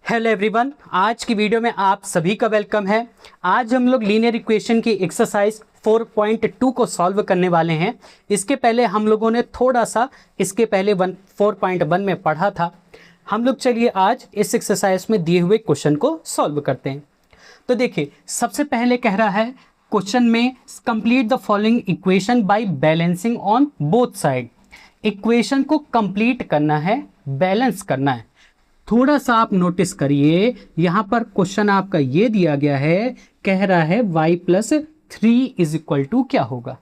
Hello everyone, आज की video में आप सभी का वेलकम है। आज हम लोग लीनियर इक्वेशन की एक्सरसाइज 4.2 को सॉल्व करने वाले हैं। इसके पहले हम लोगों ने थोड़ा सा इसके पहले 4.1 में पढ़ा था। हम लोग चलिए आज इस एक्सरसाइज में दिए हुए क्वेश्चन को सॉल्व करते हैं। तो देखिए, सबसे पहले कह रहा है क्वेश्चन में complete the following equation by balancing on both side. Equation को कंप्लीट करना है, बैलेंस करना है। थोड़ा सा आप नोटिस करिए, यहां पर क्वेश्चन आपका ये दिया गया है, कह रहा है y+3 इज इक्वल टू क्या होगा।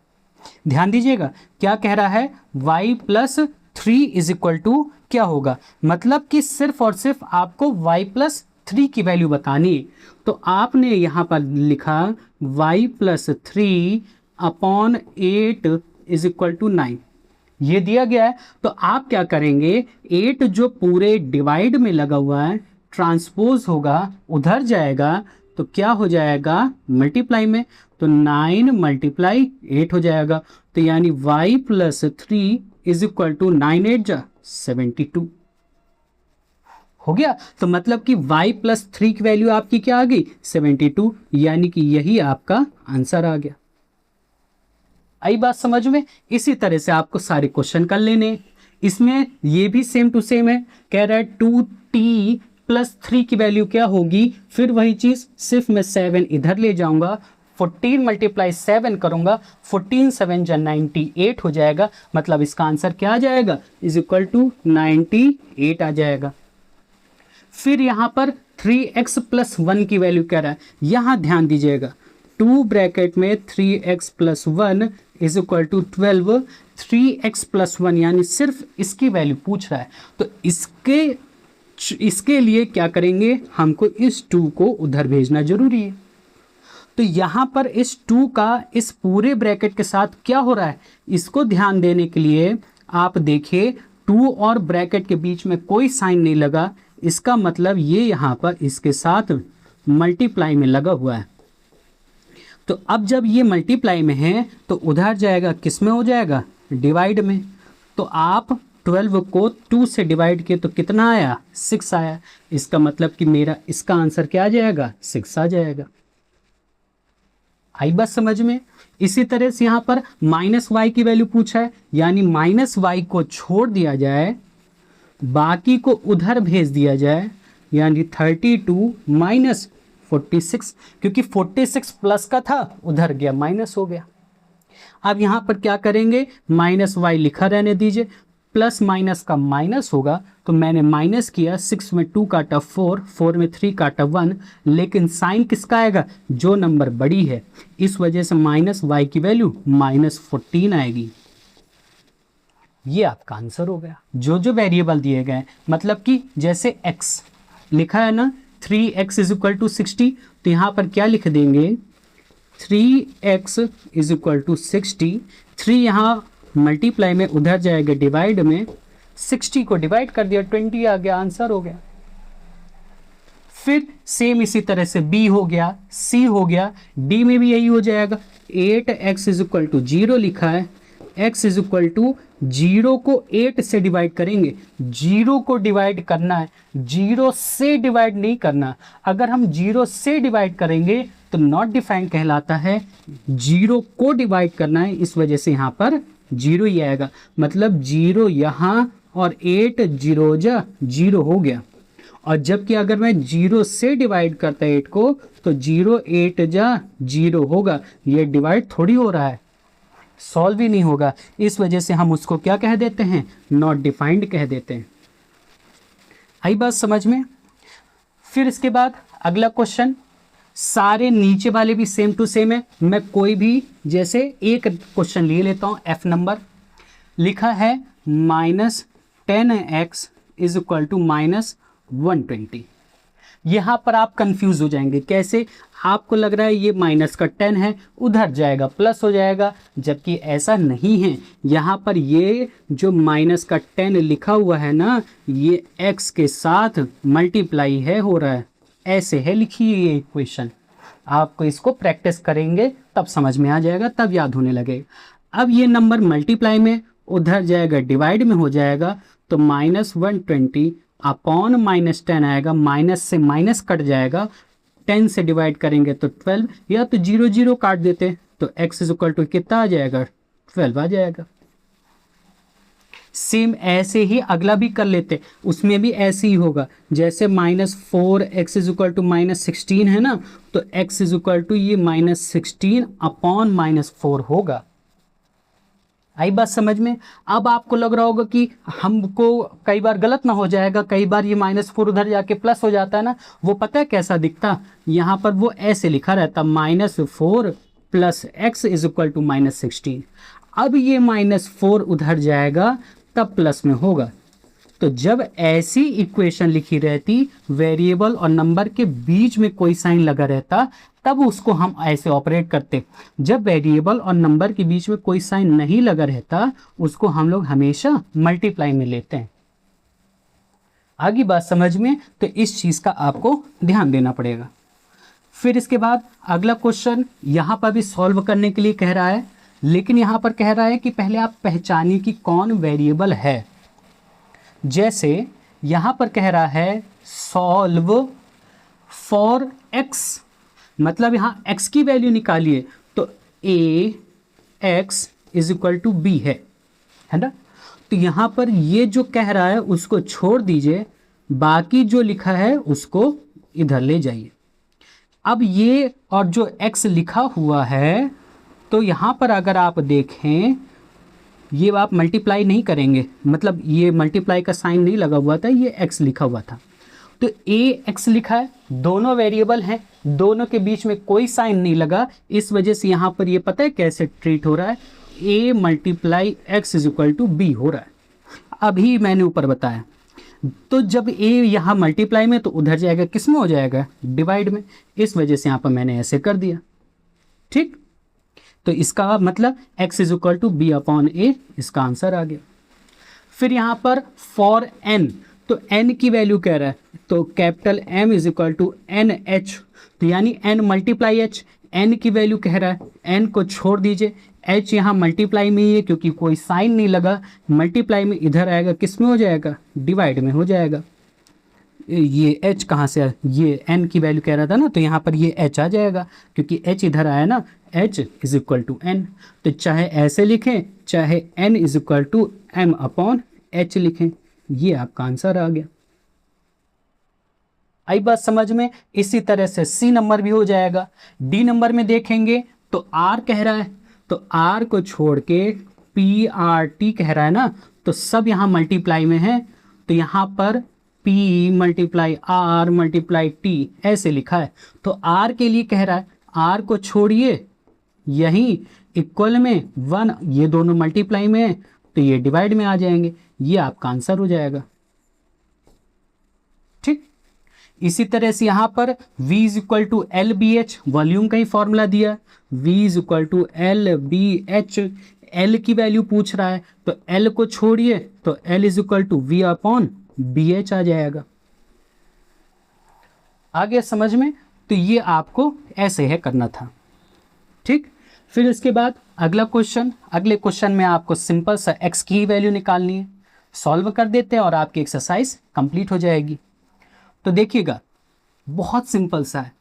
ध्यान दीजिएगा, क्या कह रहा है, y+3 इज इक्वल टू क्या होगा। मतलब कि सिर्फ और सिर्फ आपको y+3 की वैल्यू बतानी। तो आपने यहां पर लिखा y+3 upon 8 is equal to 9, ये दिया गया है। तो आप क्या करेंगे, 8 जो पूरे डिवाइड में लगा हुआ है ट्रांसपोज होगा, उधर जाएगा तो क्या हो जाएगा, मल्टीप्लाई में। तो 9 × 8 हो जाएगा। तो यानी y+3 इज इक्वल टू 9 8 जा 72 हो गया। तो मतलब कि y+3 की वैल्यू आपकी क्या आ गई, 72, यानी कि यही आपका आंसर आ गया। आई बात समझ में। इसी तरह से आपको सारे क्वेश्चन कर लेने। इसमें ये भी सेम टू सेम है, कह रहा है 2t+3 की वैल्यू क्या होगी। फिर वही चीज, सिर्फ मैं 7 इधर ले जाऊंगा, 14 × 7 करूंगा, 14 7 जा 98 हो जाएगा। मतलब इसका आंसर क्या आ जाएगा, इज इक्वल टू 98 आ जाएगा। फिर यहां पर 3x+1 की वैल्यू कह रहा है, यहां ध्यान दीजिएगा, 2 ब्रैकेट में 3x+1 is equal to 12। 3x+1 यानी सिर्फ इसकी वैल्यू पूछ रहा है। तो इसके लिए क्या करेंगे, हमको इस 2 को उधर भेजना जरूरी है। तो यहां पर इस 2 का इस पूरे ब्रैकेट के साथ क्या हो रहा है, इसको ध्यान देने के लिए आप देखिए 2 और ब्रैकेट के बीच में कोई साइन नहीं लगा। इसका मतलब ये यहां पर इसके साथ मल्टीप्लाई में लगा हुआ है। तो अब जब ये मल्टीप्लाई में है तो उधर जाएगा, किस में हो जाएगा, डिवाइड में। तो आप 12 को 2 से डिवाइड किए तो कितना आया, 6 आया। इसका मतलब कि मेरा इसका आंसर क्या आ जाएगा, 6 आ जाएगा। आई बात समझ में। इसी तरह से यहाँ पर -y की वैल्यू पूछा है, यानी -y को छोड़ दिया जाए, बाकी को उधर भेज दिया जाए, यानी 32 - 46, क्योंकि 46 प्लस का था, उधर गया माइनस हो गया। अब यहां पर क्या करेंगे, -y लिखा रहने दीजिए, प्लस माइनस का माइनस होगा। तो मैंने माइनस किया, 6 में 2 काटा 4, 4 में 3 काटा 1, लेकिन साइन किसका आएगा, जो नंबर बड़ी है। इस वजह से -y की वैल्यू -14 आएगी। ये आपका आंसर हो गया। जो जो वेरिएबल दिए गए, मतलब कि जैसे x लिखा है ना, 3x इज इक्वल टू 60, तो यहाँ पर क्या लिख देंगे, 3x इज इक्वल टू 60। 3 यहाँ मल्टीप्लाई में, उधर जाएगा डिवाइड में, 60 को डिवाइड कर दिया, 20 आ गया, आंसर हो गया। फिर सेम इसी तरह से b हो गया, c हो गया, d में भी यही हो जाएगा। 8x इज इक्वल टू 0 लिखा है, x इज इक्वल टू 0 को 8 से डिवाइड करेंगे। 0 को डिवाइड करना है, 0 से डिवाइड नहीं करना। अगर हम 0 से डिवाइड करेंगे तो नॉट डिफाइंड कहलाता है। 0 को डिवाइड करना है, इस वजह से यहाँ पर 0 ही आएगा। मतलब 0 यहाँ और 8 0 जा 0 हो गया। और जबकि अगर मैं 0 से डिवाइड करता 8 को, तो 0 8 जा 0 होगा। ये डिवाइड थोड़ी हो रहा है, सॉल्व ही नहीं होगा। इस वजह से हम उसको क्या कह देते हैं, नॉट डिफाइंड कह देते हैं। आई बात समझ में। फिर इसके बाद अगला क्वेश्चन, सारे नीचे वाले भी सेम टू सेम है। मैं कोई भी जैसे एक क्वेश्चन ले लेता हूं, F नंबर लिखा है -10x इज इक्वल टू -120। यहाँ पर आप कंफ्यूज हो जाएंगे, कैसे, आपको लग रहा है ये माइनस का 10 है, उधर जाएगा प्लस हो जाएगा, जबकि ऐसा नहीं है। यहाँ पर ये जो माइनस का 10 लिखा हुआ है ना, ये x के साथ मल्टीप्लाई है हो रहा है, ऐसे है लिखी है ये इक्वेशन। आपको इसको प्रैक्टिस करेंगे तब समझ में आ जाएगा, तब याद होने लगेगा। अब ये नंबर मल्टीप्लाई में, उधर जाएगा डिवाइड में हो जाएगा, तो -120 अपॉन -10 आएगा, माइनस से माइनस कट जाएगा, 10 से डिवाइड करेंगे तो 12, या तो 0 0 काट देते तो x इज इक्वल टू कितना आ जाएगा, 12 आ जाएगा। सेम ऐसे ही अगला भी कर लेते, उसमें भी ऐसे ही होगा, जैसे -4x इज इक्वल टू -16 है ना, तो x इज इक्वल टू ये -16 अपॉन -4 होगा। आई बात समझ में? अब आपको लग रहा होगा कि हमको कई बार गलत ना हो जाएगा, कई बार ये -4 उधर जाके प्लस हो जाता है ना, वो पता है कैसा दिखता, यहाँ पर वो ऐसे लिखा रहता -4 + x इज इक्वल टू -16। अब ये -4 उधर जाएगा तब प्लस में होगा। तो जब ऐसी इक्वेशन लिखी रहती, वेरिएबल और नंबर के बीच में कोई साइन लगा रहता, तब उसको हम ऐसे ऑपरेट करते। जब वेरिएबल और नंबर के बीच में कोई साइन नहीं लगा रहता, उसको हम लोग हमेशा मल्टीप्लाई में लेते हैं। आगे बात समझ में? तो इस चीज का आपको ध्यान देना पड़ेगा। फिर इसके बाद अगला क्वेश्चन यहां पर भी सॉल्व करने के लिए कह रहा है, लेकिन यहां पर कह रहा है कि पहले आप पहचानिए कि कौन वेरिएबल है। जैसे यहां पर कह रहा है सॉल्व फॉर x, मतलब यहां x की वैल्यू निकालिए, तो ax is equal to b है ना। तो यहां पर ये जो कह रहा है उसको छोड़ दीजिए, बाकी जो लिखा है उसको इधर ले जाइए। अब ये और जो x लिखा हुआ है, तो यहां पर अगर आप देखें, ये आप मल्टीप्लाई नहीं करेंगे, मतलब ये मल्टीप्लाई का साइन नहीं लगा हुआ था, ये x लिखा हुआ था। तो ax लिखा है, दोनों वेरिएबल हैं, दोनों के बीच में कोई साइन नहीं लगा, इस वजह से यहाँ पर ये पता है कैसे ट्रीट हो रहा है, a × x is equal to b हो रहा है। अभी मैंने ऊपर बताया, तो जब a यहाँ मल्टीप्लाई में तो उधर जाएगा, किस में हो जाएगा, डिवाइड में, इस वजह से यहाँ पर मैंने ऐसे कर दिया। ठीक, तो इसका मतलब x is equal to b upon a, इसका आंसर आ गया। फिर यहाँ पर फॉर n, तो n की वैल्यू कह रहा है, तो capital M is equal to NH, तो यानी n मल्टीप्लाई h, n की वैल्यू कह रहा है, n को छोड़ दीजिए, h यहाँ मल्टीप्लाई में ही है क्योंकि कोई साइन नहीं लगा, मल्टीप्लाई में इधर आएगा, किस में हो जाएगा, डिवाइड में हो जाएगा। ये h कहाँ से, ये n की वैल्यू कह रहा था ना, तो यहाँ पर ये h आ जाएगा क्योंकि h इधर आया ना, h is equal to n। तो चाहे ऐसे लिखें, चाहे n is equal to m upon h लिखें, ये आपका आंसर आ गया। आई बात समझ में? इसी तरह से C नंबर भी हो जाएगा। D नंबर में देखेंगे तो R कह रहा है, तो R को छोड़ के PRT कह रहा है ना, तो सब यहाँ मल्टीप्लाई में है, तो यहाँ पर P × R × T ऐसे लिखा है। तो R के लिए कह रहा है, R को छोड़िए, यही इक्वल में 1, ये दोनों मल्टीप्लाई में है, तो ये डिवाइड में आ जाएंगे, ये आपका आंसर हो जाएगा। ठीक, इसी तरह से यहाँ पर V is equal to LBH, volume का ही फॉर्मूला दिया, V is equal to LBH, L की वैल्यू पूछ रहा है, तो L को छोड़िए, तो L is equal to V upon BH आ जाएगा। आगे समझ में? तो ये आपको ऐसे है करना था। ठीक, फिर इसके बाद अगला क्वेश्चन, अगले क्वेश्चन में आपको सिंपल सा x की वैल्यू निकालनी है, सॉल्व कर देते हैं और आपकी एक्सरसाइज कंप्लीट हो जाएगी। तो देखिएगा, बहुत सिंपल सा है,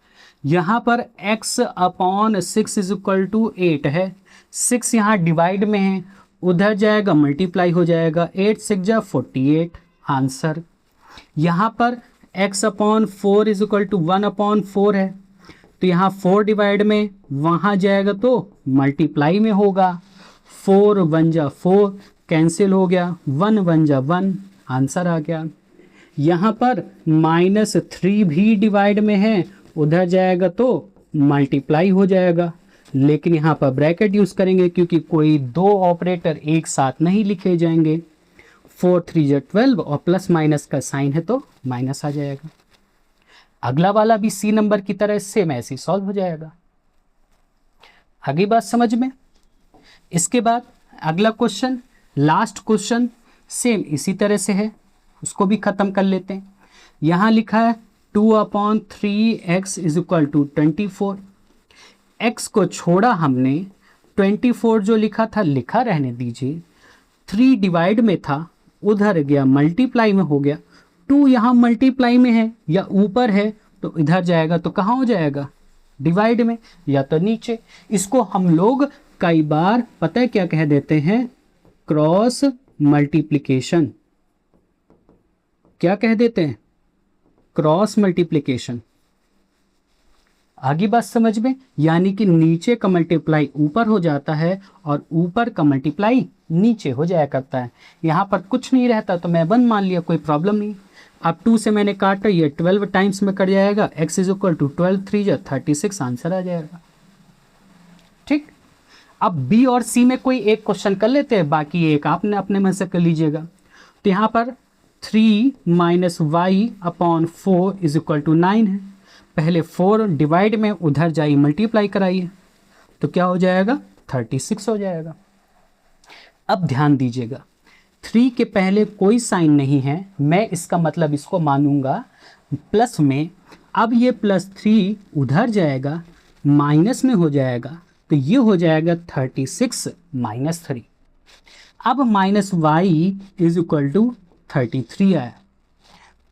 यहाँ पर x upon 6 is equal to 8 है, 6 यहाँ डिवाइड में है, उधर जाएगा मल्टीप्लाई हो जाएगा, 8 6 जा 48 आंसर। यहाँ पर x upon 4 is equal to 1 upon 4 है, तो यहाँ 4 डिवाइड में, वहाँ जाएगा तो मल्टीप्लाई में होगा, 4 1 जा 4 कैंसिल हो गया, 1 1 जा 1 आंसर आ गया। यहाँ पर -3 भी डिवाइड में है, उधर जाएगा तो मल्टीप्लाई हो जाएगा, लेकिन यहाँ पर ब्रैकेट यूज़ करेंगे क्योंकि कोई दो ऑपरेटर एक साथ नहीं लिखे जाएंगे। 4 3 जा 12 और प्लस माइनस का साइन है तो माइनस आ जाएगा। अगला वाला भी C नंबर की तरह सेम ऐसे सॉल्व हो जाएगा। आगे बात समझ में? इसके बाद अगला क्वेश्चन, लास्ट क्वेश्चन सेम इसी तरह से है, उसको भी ख़त्म कर लेते हैं। यहाँ लिखा है 2/3x is equal to 24, x को छोड़ा हमने, 24 जो लिखा था लिखा रहने दीजिए, 3 डिवाइड में था, उधर गया मल्टीप्लाई में हो गया, 2 यहाँ मल्टीप्लाई में है या ऊपर है, तो इधर जाएगा तो कहाँ हो जाएगा, डिवाइड में या तो नीचे। इसको हम लोग कई बार पता है क्या कह देते हैं, क्रॉस मल्टीप्लिकेशन। क्या कह देते हैं, क्रॉस मल्टीप्लिकेशन। आगे बात समझ में, यानी कि नीचे का मल्टीप्लाई ऊपर हो जाता है और ऊपर का मल्टीप्लाई नीचे हो जाया करता है। यहाँ पर कुछ नहीं रहता तो मैं 1 मान लिया, कोई प्रॉब्लम नहीं। अब 2 से मैंने काटा, ये 12 टाइम्स में कट जाएगा, x इज इक्वल टू 12 3 जा 36 आंसर आ जाएगा। ठीक, अब b और c में कोई एक क्वेश्चन कर लेते हैं, बाकी एक आपने अपने मन से कर लीजिएगा। तो यहाँ पर 3 minus Y upon 4 is equal to 9 है। पहले 4 डिवाइड में, उधर जाइए मल्टीप्लाई कराइए, तो क्या हो जाएगा, 36 हो जाएगा। अब ध्यान दीजिएगा, 3 के पहले कोई साइन नहीं है, मैं इसका मतलब इसको मानूंगा प्लस में। अब ये +3 उधर जाएगा, माइनस में हो जाएगा, तो ये हो जाएगा 36 माइनस 3। अब minus Y is equal to 33 आया।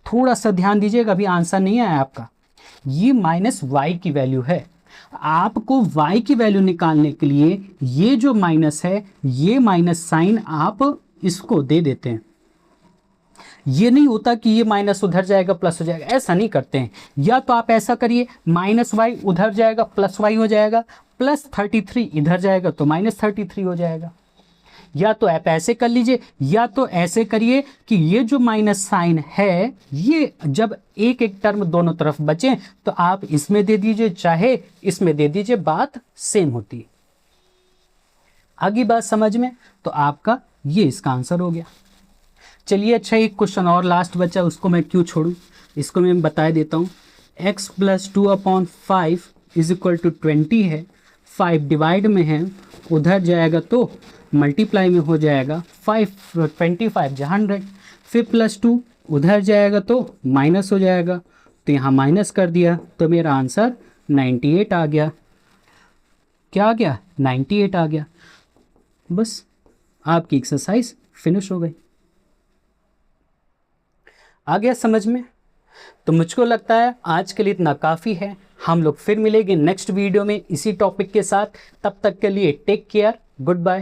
थोड़ा सा ध्यान दीजिएगा, अभी आंसर नहीं आया आपका, ये माइनस वाई की वैल्यू है। आपको y की वैल्यू निकालने के लिए ये जो माइनस है, ये माइनस साइन आप इसको दे देते हैं। ये नहीं होता कि ये माइनस उधर जाएगा प्लस हो जाएगा, ऐसा नहीं करते हैं। या तो आप ऐसा करिए, माइनस वाई उधर जाएगा प्लस वाई हो जाएगा, प्लस 33 इधर जाएगा तो माइनस 33 हो जाएगा। या तो आप ऐसे कर लीजिए, या तो ऐसे करिए कि ये जो माइनस साइन है, ये जब एक एक टर्म दोनों तरफ बचे तो आप इसमें दे दीजिए चाहे इसमें दे दीजिए, बात सेम होती है। आगे बात समझ में, तो आपका ये इसका आंसर हो गया। चलिए अच्छा, एक क्वेश्चन और लास्ट बचा, उसको मैं क्यों छोड़ूं, इसको मैं बता देता हूँ। x प्लस 2/5 इज इक्वल टू 20 है, 5 डिवाइड में है, उधर जाएगा तो मल्टीप्लाई में हो जाएगा, 25 जा 100, फिर +2 उधर जाएगा तो माइनस हो जाएगा, तो यहाँ माइनस कर दिया तो मेरा आंसर 98 आ गया। क्या आ गया, 98 आ गया। बस आपकी एक्सरसाइज फिनिश हो गई। आ गया समझ में? तो मुझको लगता है आज के लिए इतना काफ़ी है। हम लोग फिर मिलेंगे नेक्स्ट वीडियो में इसी टॉपिक के साथ। तब तक के लिए टेक केयर, गुड बाय।